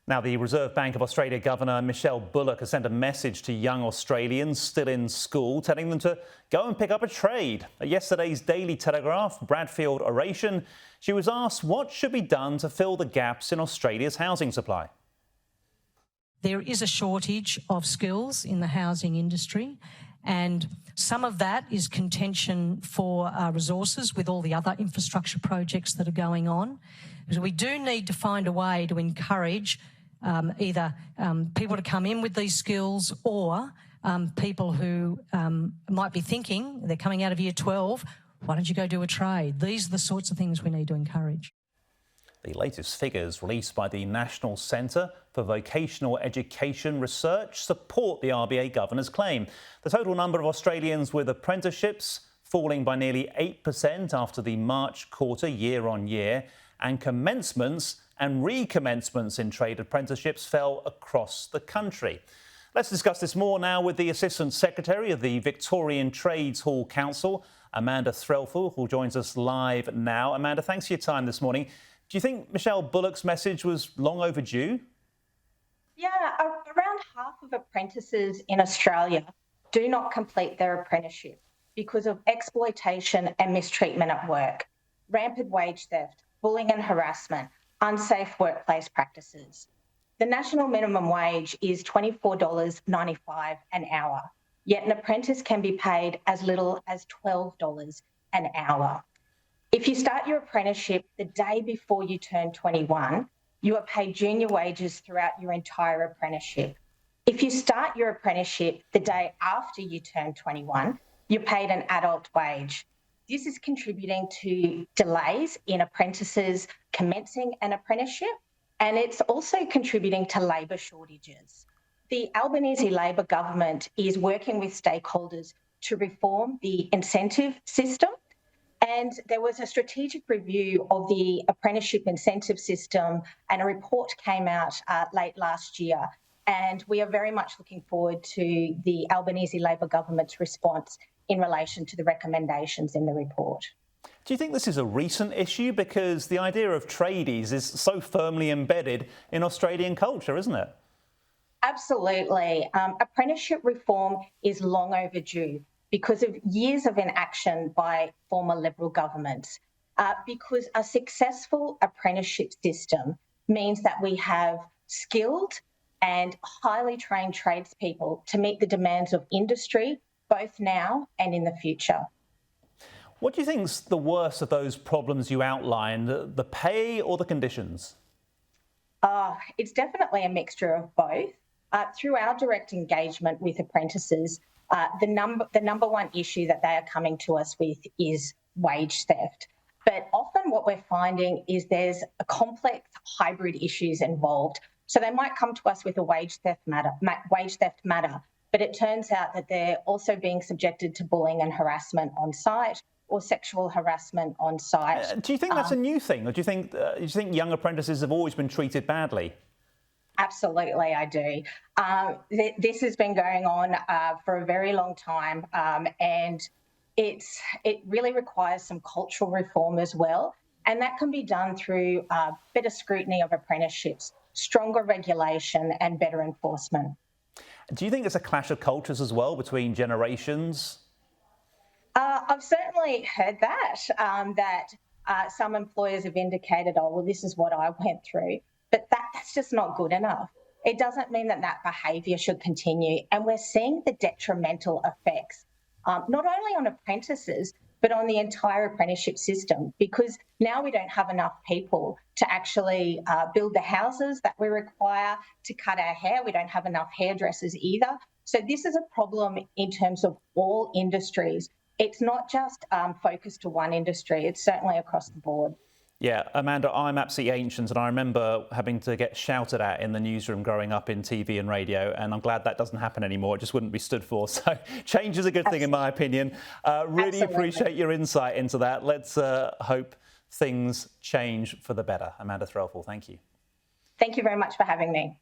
Now, the Reserve Bank of Australia Governor Michelle Bullock has sent a message to young Australians still in school, telling them to go and pick up a trade. At yesterday's Daily Telegraph Bradfield oration, she was asked what should be done to fill the gaps in Australia's housing supply. There is a shortage of skills in the housing industry, and some of that is contention for resources with all the other infrastructure projects that are going on. So we do need to find a way to encourage either people to come in with these skills or people who might be thinking they're coming out of year 12, why don't you go do a trade? These are the sorts of things we need to encourage. The latest figures released by the National Centre for Vocational Education Research support the RBA Governor's claim. The total number of Australians with apprenticeships falling by nearly 8% after the March quarter year on year, and commencements and recommencements in trade apprenticeships fell across the country. Let's discuss this more now with the Assistant Secretary of the Victorian Trades Hall Council, Amanda Threlfall, who joins us live now. Amanda, thanks for your time this morning. Do you think Michelle Bullock's message was long overdue? Yeah, around half of apprentices in Australia do not complete their apprenticeship because of exploitation and mistreatment at work, rampant wage theft, bullying and harassment, unsafe workplace practices. The national minimum wage is $24.95 an hour, yet an apprentice can be paid as little as $12 an hour. If you start your apprenticeship the day before you turn 21, you are paid junior wages throughout your entire apprenticeship. If you start your apprenticeship the day after you turn 21, you're paid an adult wage. This is contributing to delays in apprentices commencing an apprenticeship, and it's also contributing to labour shortages. The Albanese Labor government is working with stakeholders to reform the incentive system, and there was a strategic review of the apprenticeship incentive system, and a report came out late last year. And we are very much looking forward to the Albanese Labor government's response in relation to the recommendations in the report. Do you think this is a recent issue? Because the idea of tradies is so firmly embedded in Australian culture, isn't it? Absolutely. Apprenticeship reform is long overdue because of years of inaction by former Liberal governments. Because a successful apprenticeship system means that we have skilled and highly trained tradespeople to meet the demands of industry, both now and in the future. What do you think is the worst of those problems you outlined, the pay or the conditions? It's definitely a mixture of both. Through our direct engagement with apprentices, the number one issue that they are coming to us with is wage theft. But often what we're finding is there's a complex hybrid issues involved. So they might come to us with a wage theft matter, but it turns out that they're also being subjected to bullying and harassment on site, or sexual harassment on site. Do you think that's a new thing, or do you think young apprentices have always been treated badly? Absolutely, I do. This has been going on for a very long time, and it really requires some cultural reform as well, and that can be done through better scrutiny of apprenticeships, stronger regulation and better enforcement. Do you think there's a clash of cultures as well between generations? I've certainly heard that, some employers have indicated, oh, well, this is what I went through. But that's just not good enough. It doesn't mean that behaviour should continue. And we're seeing the detrimental effects, not only on apprentices, but on the entire apprenticeship system, because now we don't have enough people to actually build the houses that we require to cut our hair. We don't have enough hairdressers either. So this is a problem in terms of all industries. It's not just focused to one industry, it's certainly across the board. Yeah, Amanda, I'm absolutely ancient, and I remember having to get shouted at in the newsroom growing up in TV and radio, and I'm glad that doesn't happen anymore. It just wouldn't be stood for. So change is a good thing, in my opinion. Really appreciate your insight into that. Let's hope things change for the better. Amanda Threlfall, thank you. Thank you very much for having me.